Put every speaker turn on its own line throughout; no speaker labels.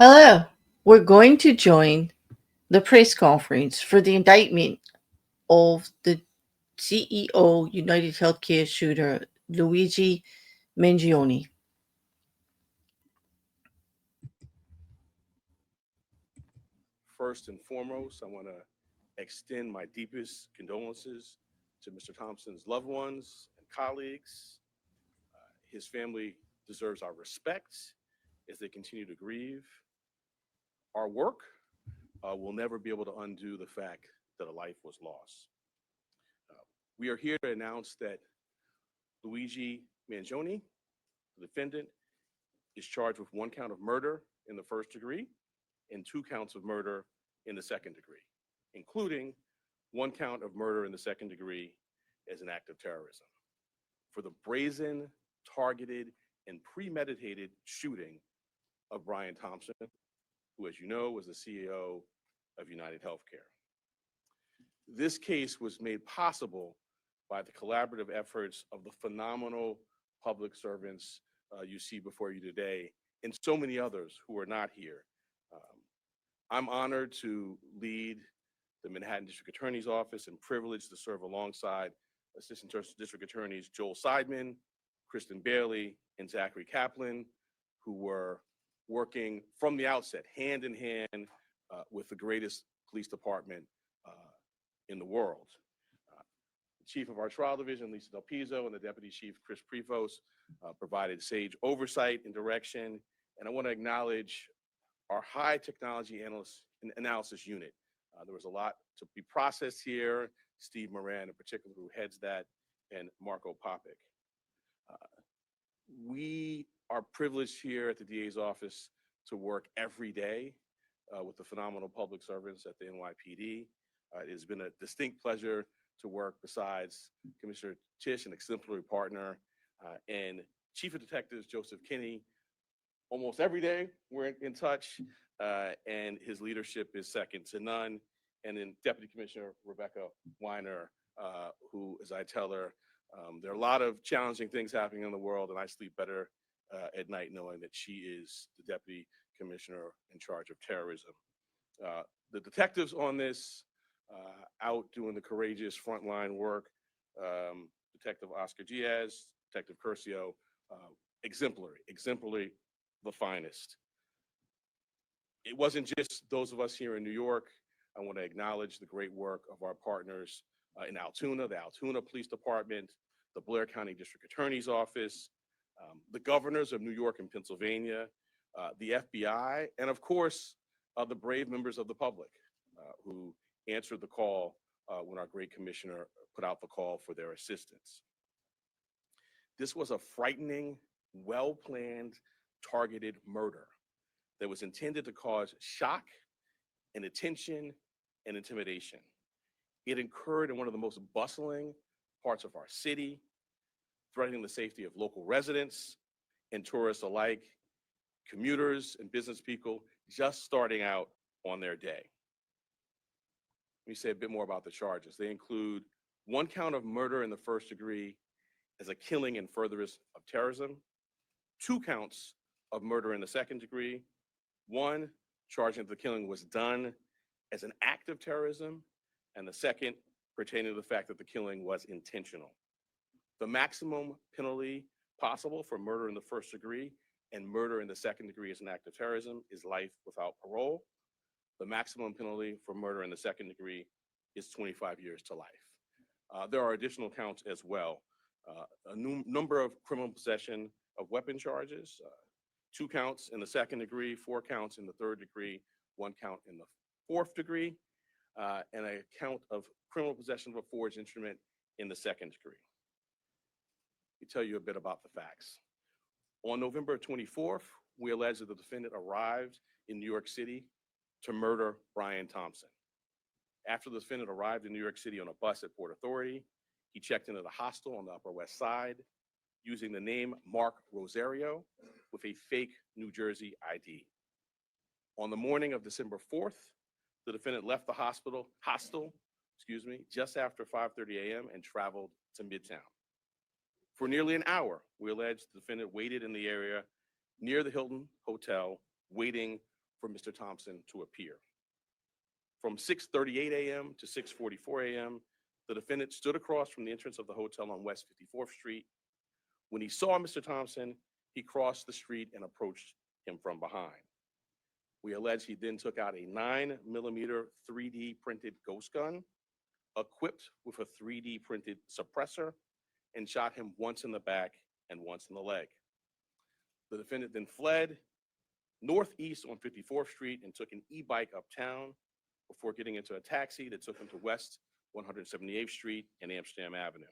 Hello. We're going to join the press conference for the indictment of the CEO United Healthcare shooter Luigi Mangione.
First and foremost, I want to extend my deepest condolences to Mr. Thompson's loved ones and colleagues. His family deserves our respect as they continue to grieve. Our work will never be able to undo the fact that a life was lost. Uh, we are here to announce that Luigi Mangione, the defendant, is charged with one count of murder in the first degree and two counts of murder in the second degree, including one count of murder in the second degree as an act of terrorism for the brazen, targeted, and premeditated shooting of Brian Thompson, who, as you know, was the CEO of United Healthcare. This case was made possible by the collaborative efforts of the phenomenal public servants you see before you today, and so many others who are not here. I'm honored to lead the Manhattan District Attorney's Office and privileged to serve alongside Assistant District Attorneys Joel Seidman, Kristen Bailey, and Zachary Kaplan, who were working from the outset, hand in hand, with the greatest police department in the world. The chief of our trial division, Lisa Del Pizzo, and the deputy chief, Chris Prefos, provided sage oversight and direction. And I want to acknowledge our high technology analysis unit. There was a lot to be processed here. Steve Moran, in particular, who heads that, and Marco Popic. We are privileged here at the DA's office to work every day with the phenomenal public servants at the NYPD. It has been a distinct pleasure to work besides Commissioner Tisch, an exemplary partner, and Chief of Detectives Joseph Kinney. Almost every day we're in touch, and his leadership is second to none. And then Deputy Commissioner Rebecca Weiner, who, as I tell her, there are a lot of challenging things happening in the world, and I sleep better at night knowing that she is the Deputy Commissioner in charge of terrorism. The detectives on this, out doing the courageous frontline work, Detective Oscar Diaz, Detective Curcio, exemplary, the finest. It wasn't just those of us here in New York. I want to acknowledge the great work of our partners in Altoona, the Altoona Police Department, the Blair County District Attorney's Office, the governors of New York and Pennsylvania, the FBI, and of course, the brave members of the public who answered the call when our great commissioner put out the call for their assistance. This was a frightening, well-planned, targeted murder that was intended to cause shock and attention and intimidation. It occurred in one of the most bustling parts of our city, threatening the safety of local residents and tourists alike, commuters and business people just starting out on their day. Let me say a bit more about the charges. They include one count of murder in the first degree as a killing in furtherance of terrorism, two counts of murder in the second degree, one charging that the killing was done as an act of terrorism, and the second pertaining to the fact that the killing was intentional. The maximum penalty possible for murder in the first degree and murder in the second degree as an act of terrorism is life without parole. The maximum penalty for murder in the second degree is 25 years to life. There are additional counts as well. A number of criminal possession of weapon charges, two counts in the second degree, four counts in the third degree, one count in the fourth degree, and a count of criminal possession of a forged instrument in the second degree. Let me tell you a bit about the facts. On November 24th, we allege that the defendant arrived in New York City to murder Brian Thompson. After the defendant arrived in New York City on a bus at Port Authority, he checked into the hostel on the Upper West Side using the name Mark Rosario with a fake New Jersey ID. On the morning of December 4th, the defendant left the hostel, just after 5:30 a.m. and traveled to Midtown. For nearly an hour, we allege the defendant waited in the area near the Hilton Hotel, waiting for Mr. Thompson to appear. From 6:38 a.m. to 6:44 a.m., the defendant stood across from the entrance of the hotel on West 54th Street. When he saw Mr. Thompson, he crossed the street and approached him from behind. We allege he then took out a 9mm 3D printed ghost gun, equipped with a 3D printed suppressor, and shot him once in the back and once in the leg. The defendant then fled northeast on 54th Street and took an e-bike uptown before getting into a taxi that took him to West 178th Street and Amsterdam Avenue.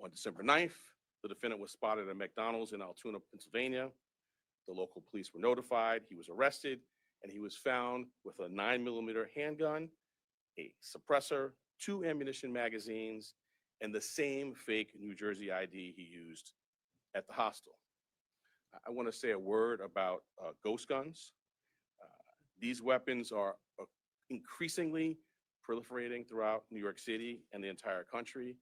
On December 9th, the defendant was spotted at McDonald's in Altoona, Pennsylvania. The local police were notified, he was arrested, and he was found with a 9mm handgun, a suppressor, 2 ammunition magazines, and the same fake New Jersey ID he used at the hostel. I want to say a word about ghost guns. These weapons are increasingly proliferating throughout New York City and the entire country.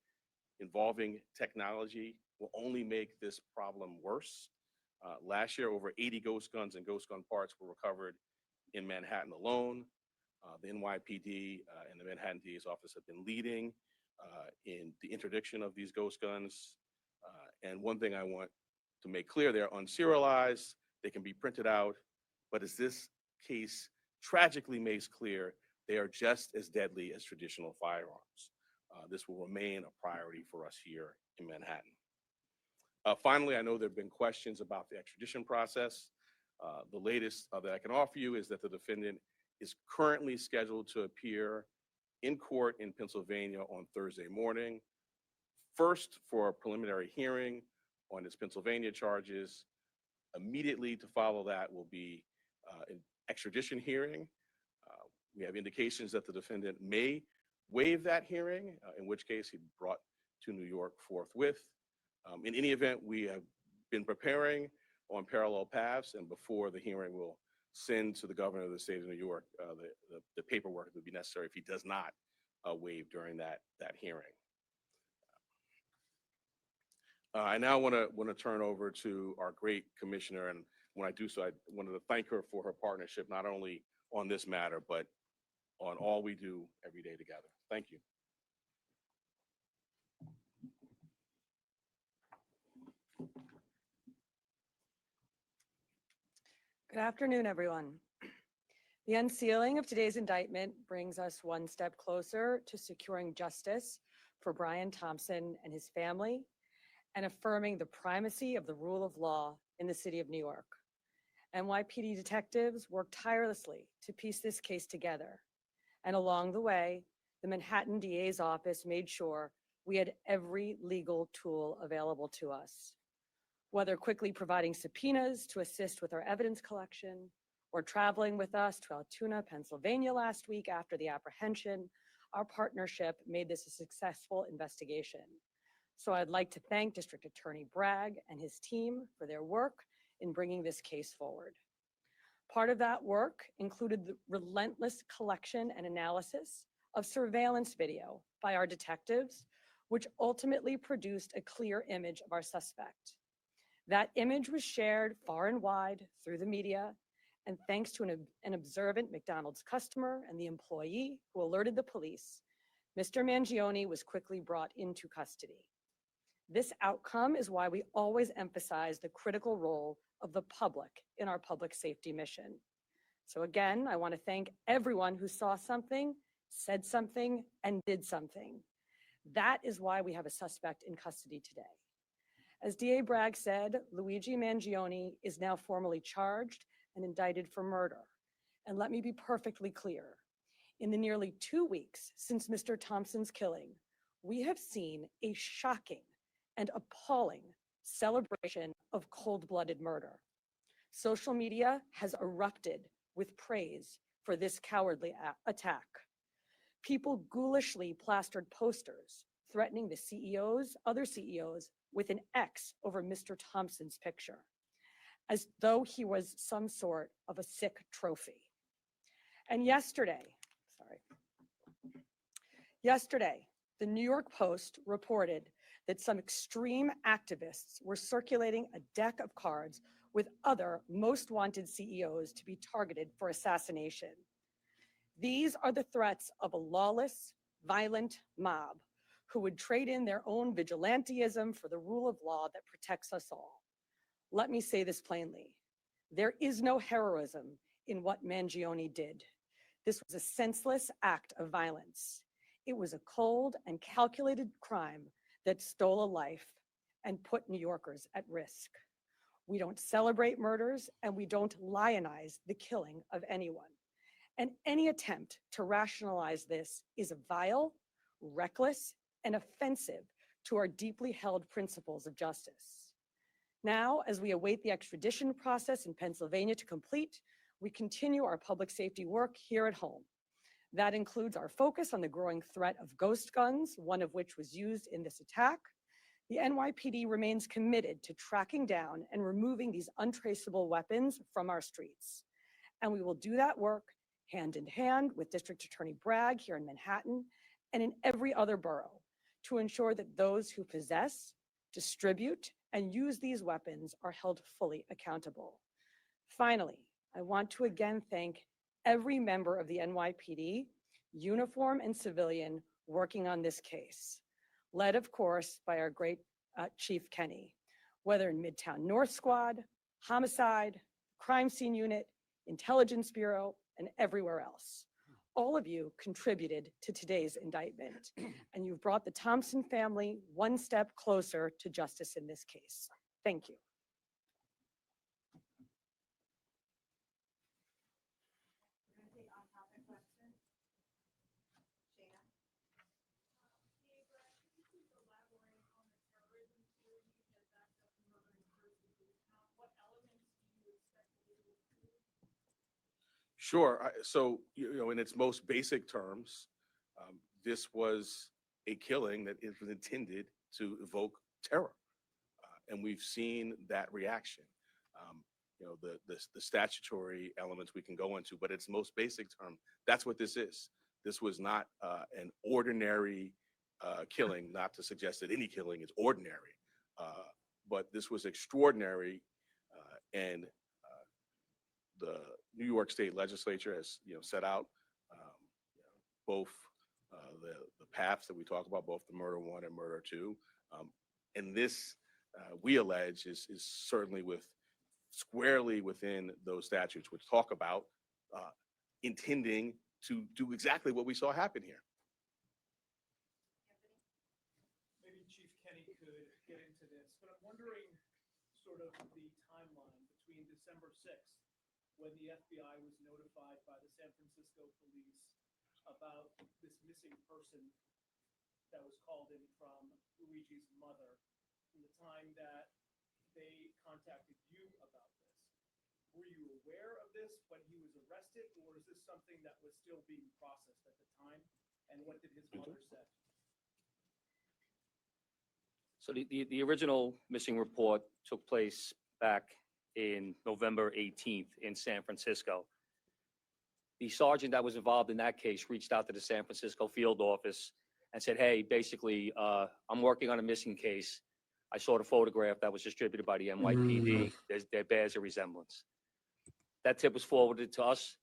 Involving technology will only make this problem worse. Last year, over 80 ghost guns and ghost gun parts were recovered in Manhattan alone. The NYPD and the Manhattan DA's office have been leading in the interdiction of these ghost guns. And one thing I want to make clear, they're unserialized, they can be printed out, but as this case tragically makes clear, they are just as deadly as traditional firearms. This will remain a priority for us here in Manhattan. Finally, I know there have been questions about the extradition process. The latest that I can offer you is that the defendant is currently scheduled to appear in court in Pennsylvania on Thursday morning. First, for a preliminary hearing on his Pennsylvania charges. Immediately to follow that will be an extradition hearing. We have indications that the defendant may waive that hearing, in which case he'd be brought to New York forthwith. In any event, we have been preparing on parallel paths, and before the hearing, we'll send to the governor of the state of New York the paperwork that would be necessary if he does not waive during that hearing. I now want to turn over to our great commissioner, and when I do so, I wanted to thank her for her partnership, not only on this matter, but on all we do every day together. Thank you.
Good afternoon, everyone. The unsealing of today's indictment brings us one step closer to securing justice for Brian Thompson and his family and affirming the primacy of the rule of law in the city of New York. NYPD detectives worked tirelessly to piece this case together. And along the way, the Manhattan DA's office made sure we had every legal tool available to us. Whether quickly providing subpoenas to assist with our evidence collection, or traveling with us to Altoona, Pennsylvania last week after the apprehension, our partnership made this a successful investigation. So I'd like to thank District Attorney Bragg and his team for their work in bringing this case forward. Part of that work included the relentless collection and analysis of surveillance video by our detectives, which ultimately produced a clear image of our suspect. That image was shared far and wide through the media, and thanks to an observant McDonald's customer and the employee who alerted the police, Mr. Mangione was quickly brought into custody. This outcome is why we always emphasize the critical role of the public in our public safety mission. So again, I want to thank everyone who saw something, said something, and did something. That is why we have a suspect in custody today. As DA Bragg said, Luigi Mangione is now formally charged and indicted for murder. And let me be perfectly clear. In the nearly 2 weeks since Mr. Thompson's killing, we have seen a shocking and appalling celebration of cold-blooded murder. Social media has erupted with praise for this cowardly attack. People ghoulishly plastered posters threatening the CEOs, other CEOs, with an X over Mr. Thompson's picture, as though he was some sort of a sick trophy. And yesterday, the New York Post reported that some extreme activists were circulating a deck of cards with other most wanted CEOs to be targeted for assassination. These are the threats of a lawless, violent mob who would trade in their own vigilantism for the rule of law that protects us all. Let me say this plainly. There is no heroism in what Mangione did. This was a senseless act of violence. It was a cold and calculated crime that stole a life and put New Yorkers at risk. We don't celebrate murders and we don't lionize the killing of anyone. And any attempt to rationalize this is vile, reckless, and offensive to our deeply held principles of justice. Now, as we await the extradition process in Pennsylvania to complete, we continue our public safety work here at home. That includes our focus on the growing threat of ghost guns, one of which was used in this attack. The NYPD remains committed to tracking down and removing these untraceable weapons from our streets. And we will do that work hand in hand with District Attorney Bragg here in Manhattan and in every other borough to ensure that those who possess, distribute, and use these weapons are held fully accountable. Finally, I want to again thank every member of the NYPD, uniform and civilian, working on this case, led, of course, by our great Chief Kenny, whether in Midtown North Squad, Homicide, Crime Scene Unit, Intelligence Bureau, and everywhere else. All of you contributed to today's indictment, and you've brought the Thompson family one step closer to justice in this case. Thank you.
Sure. So, in its most basic terms, this was a killing that was intended to evoke terror. And we've seen that reaction. The statutory elements we can go into, but its most basic term, that's what this is. This was not an ordinary killing, not to suggest that any killing is ordinary, but this was extraordinary. And the New York State Legislature has, set out both the paths that we talk about, both the murder one and murder two. And this, we allege, is certainly squarely within those statutes, which talk about intending to do exactly what we saw happen here.
Maybe Chief Kenny could get into this, but I'm wondering sort of the timeline between December 6th, when the FBI was notified by the San Francisco police about this missing person that was called in from Luigi's mother, and the time that they contacted you about this. Were you aware of this when he was arrested, or is this something that was still being processed at the time? And what did his mother say?
So the original missing report took place back in November 18th in San Francisco. The sergeant that was involved in that case reached out to the San Francisco field office and said, hey, basically, I'm working on a missing case. I saw the photograph that was distributed by the NYPD. There bears a resemblance. That tip was forwarded to us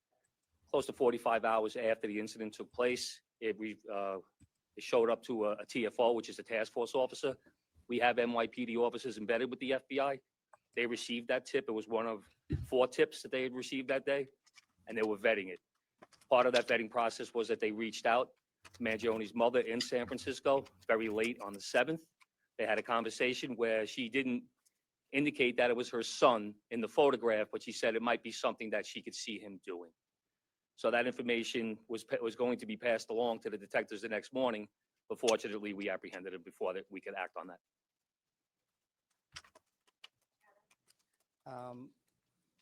close to 45 hours after the incident took place. It showed up to a TFO, which is a task force officer. We have NYPD officers embedded with the FBI. They received that tip. It was one of 4 tips that they had received that day, and they were vetting it. Part of that vetting process was that they reached out to Mangione's mother in San Francisco very late on the 7th. They had a conversation where she didn't indicate that it was her son in the photograph, but she said it might be something that she could see him doing. So that information was going to be passed along to the detectives the next morning, but fortunately we apprehended him before that we could act on that.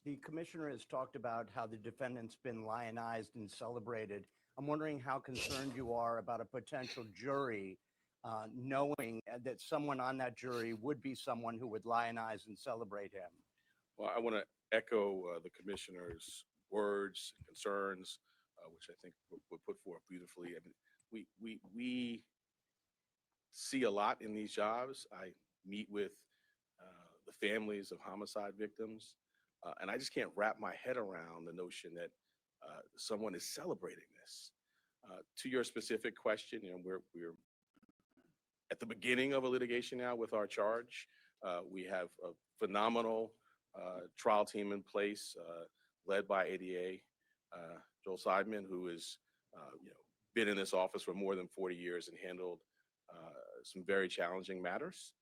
The commissioner has talked about how the defendant's been lionized and celebrated. I'm wondering how concerned you are about a potential jury knowing that someone on that jury would be someone who would lionize and celebrate him.
Well, I want to echo the commissioner's words and concerns, which I think were put forth beautifully. I mean, we see a lot in these jobs. I meet with the families of homicide victims. And I just can't wrap my head around the notion that someone is celebrating this. To your specific question, we're at the beginning of a litigation now with our charge. We have a phenomenal trial team in place, led by ADA Joel Seidman, who has been in this office for more than 40 years and handled some very challenging matters.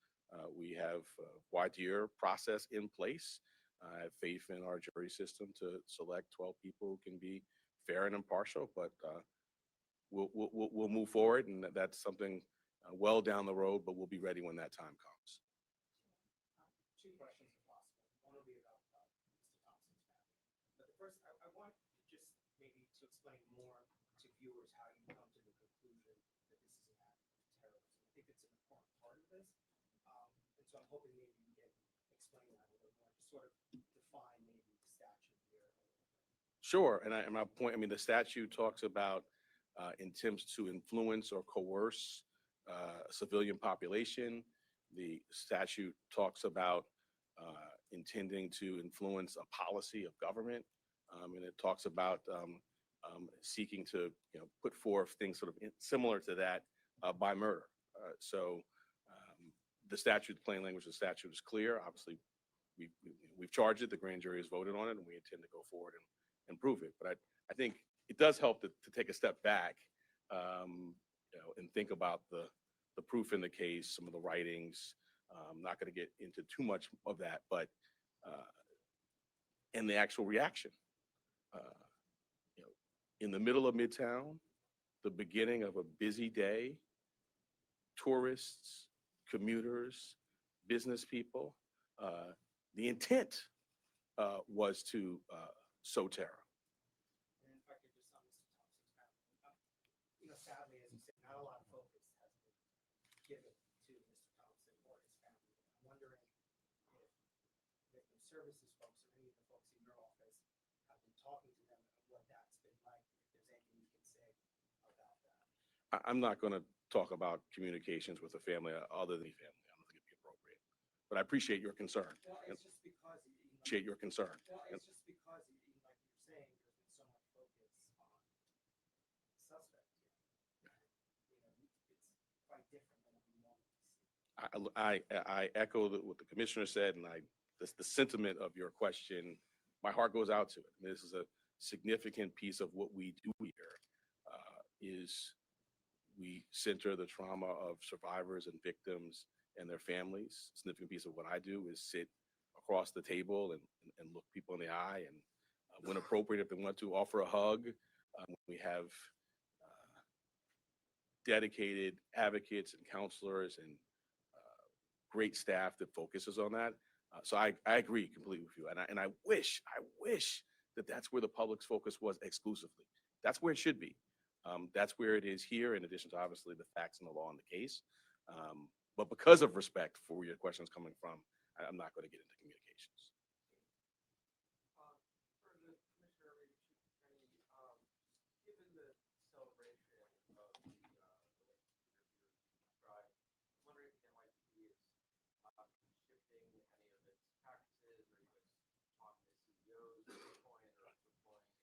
We have a voir process in place. I have faith in our jury system to select 12 people who can be fair and impartial, but we'll move forward, and that's something well down the road, but we'll be ready when that time comes.
Two questions if possible. One will be about Mr. Thompson's family. But the first, I want just maybe to explain more to viewers how you come to the conclusion that this is an act of terrorism. I think it's an important part of this. And so I'm hoping maybe you can explain that a little more, just sort of define maybe the statute here.
Sure, and my point, I mean, the statute talks about attempts to influence or coerce a civilian population. The statute talks about intending to influence a policy of government, and it talks about seeking to put forth things sort of similar to that by murder. So the statute, the plain language of the statute is clear. Obviously, we've charged it, the grand jury has voted on it, and we intend to go forward and prove it. But I think it does help to take a step back and think about the proof in the case, some of the writings. I'm not going to get into too much of that, but and the actual reaction. In the middle of Midtown, the beginning of a busy day, tourists, commuters, business people, the intent was to sow terror.
And if I could just on Mr. Thompson's family, sadly, as you said, not a lot of focus has been given to Mr. Thompson or his family. I'm wondering if victim services folks or any of the folks in your office have been talking to them and what that's been like, if there's anything you can say about that.
I'm not going to talk about communications with the family other than the family. I don't think it'd be appropriate. But I appreciate your concern.
Well, it's just because
Appreciate your concern.
Well, it's just because, like you're saying, there's been so much focus on the suspect here. It's quite different than what we normally see.
I echo what the commissioner said, and the sentiment of your question. My heart goes out to it. This is a significant piece of what we do here. Is we center the trauma of survivors and victims and their families. A significant piece of what I do is sit across the table and look people in the eye, and when appropriate, if they want to, offer a hug. We have dedicated advocates and counselors and great staff that focuses on that. So I agree completely with you, and I wish that that's where the public's focus was exclusively. That's where it should be. That's where it is here, in addition to obviously the facts and the law in the case. But because of respect for where your question is coming from, I'm not going to get into communications.
For the commissioner, maybe Chief Kenny, given the celebration of the way you described, I'm wondering if the NYPD is shifting any of its practices, or even talking to CEOs at this point, or deploying in different places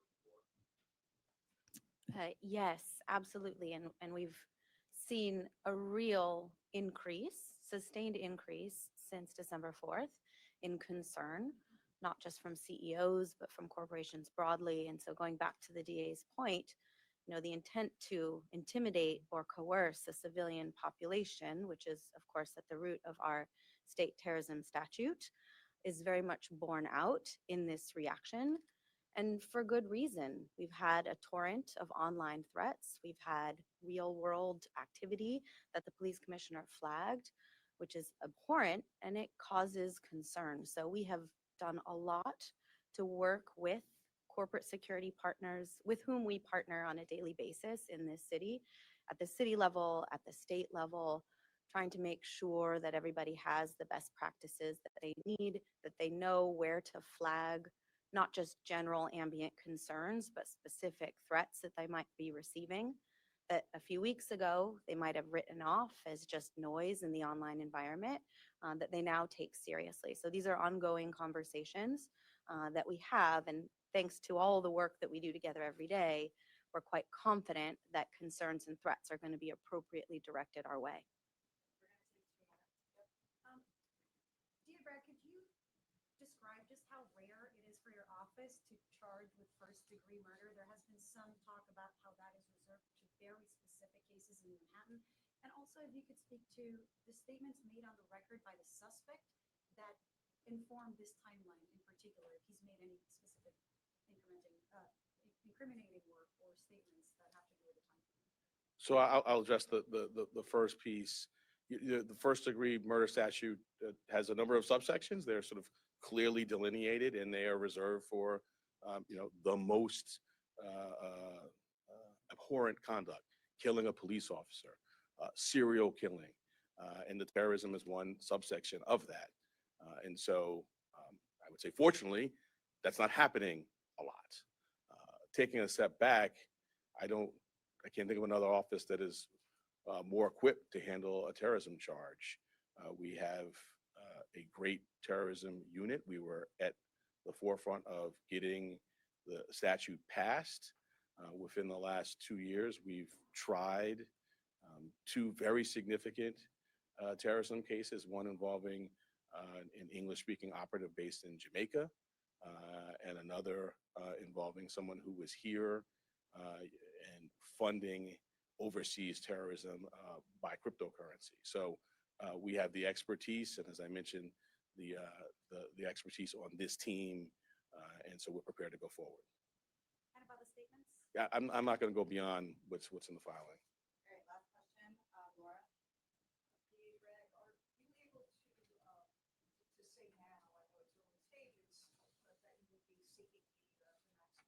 before.
Yes, absolutely. And we've seen a real increase, sustained increase since December 4th in concern, not just from CEOs, but from corporations broadly. And so going back to the DA's point, the intent to intimidate or coerce a civilian population, which is of course at the root of our state terrorism statute, is very much borne out in this reaction. And for good reason. We've had a torrent of online threats. We've had real world activity that the police commissioner flagged, which is abhorrent, and it causes concern. So we have done a lot to work with corporate security partners with whom we partner on a daily basis in this city, at the city level, at the state level, trying to make sure that everybody has the best practices that they need, that they know where to flag not just general ambient concerns, but specific threats that they might be receiving. that a few weeks ago they might have written off as just noise in the online environment, that they now take seriously. So these are ongoing conversations that we have, and thanks to all the work that we do together every day, we're quite confident that concerns and threats are going to be appropriately directed our way.
Dear Brad, could you describe just how rare it is for your office to charge with first-degree murder? There has been some talk about how that is reserved to very specific cases in Manhattan. And also, if you could speak to the statements made on the record by the suspect that inform this timeline in particular, if he's made any specific incriminating or statements that have to do with the timeline.
So I'll address the first piece. The first degree murder statute has a number of subsections. They're sort of clearly delineated, and they are reserved for the most abhorrent conduct: killing a police officer, serial killing, and the terrorism is one subsection of that. And so I would say, fortunately, that's not happening a lot. Taking a step back, I can't think of another office that is more equipped to handle a terrorism charge. We have a great terrorism unit. We were at the forefront of getting the statute passed. Within the last 2 years, we've tried 2 very significant terrorism cases, one involving an English-speaking operative based in Jamaica, and another involving someone who was here and funding overseas terrorism by cryptocurrency. So we have the expertise, and as I mentioned, the expertise on this team, and so we're prepared to go forward.
And about the statements?
Yeah, I'm not going to go beyond what's in the filing.
All right, last question, Laura. Brad, are you able to say now, I know it's early stages, but that you would be seeking the maximum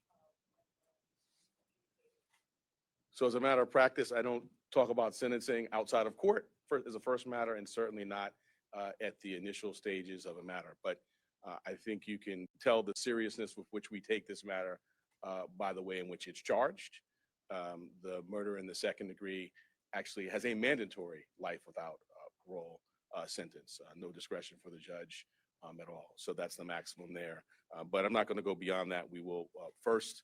sentence?
So as a matter of practice, I don't talk about sentencing outside of court as a first matter, and certainly not at the initial stages of a matter. But I think you can tell the seriousness with which we take this matter by the way in which it's charged. The murder in the second degree actually has a mandatory life without parole sentence, no discretion for the judge at all. So that's the maximum there. But I'm not going to go beyond that. We will first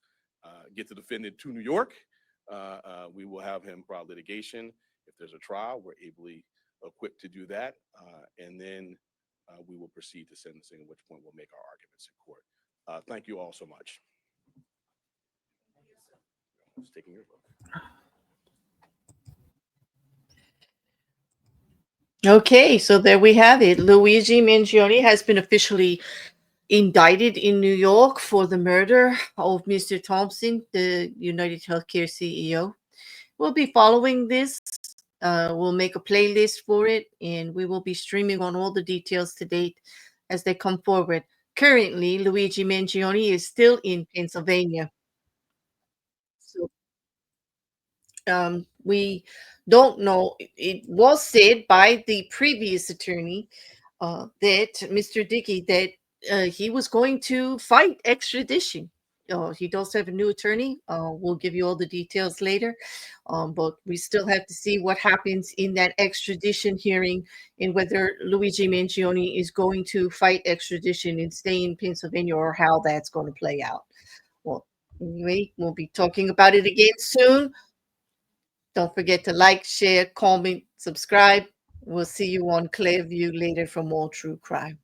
get the defendant to New York. We will have him file litigation. If there's a trial, we're ably equipped to do that. And then we will proceed to sentencing, at which point we'll make our arguments in court. Thank you all so much. Just taking your vote.
Okay, so there we have it. Luigi Mangione has been officially indicted in New York for the murder of Mr. Thompson, the United Healthcare CEO. We'll be following this. We'll make a playlist for it, and we will be streaming on all the details to date as they come forward. Currently, Luigi Mangione is still in Pennsylvania. So we don't know. It was said by the previous attorney that Mr. Dickey that he was going to fight extradition. He does have a new attorney. We'll give you all the details later, but we still have to see what happens in that extradition hearing and whether Luigi Mangione is going to fight extradition and stay in Pennsylvania, or how that's going to play out. Well, anyway, we'll be talking about it again soon. Don't forget to like, share, comment, subscribe. We'll see you on Clearview later for more true crime.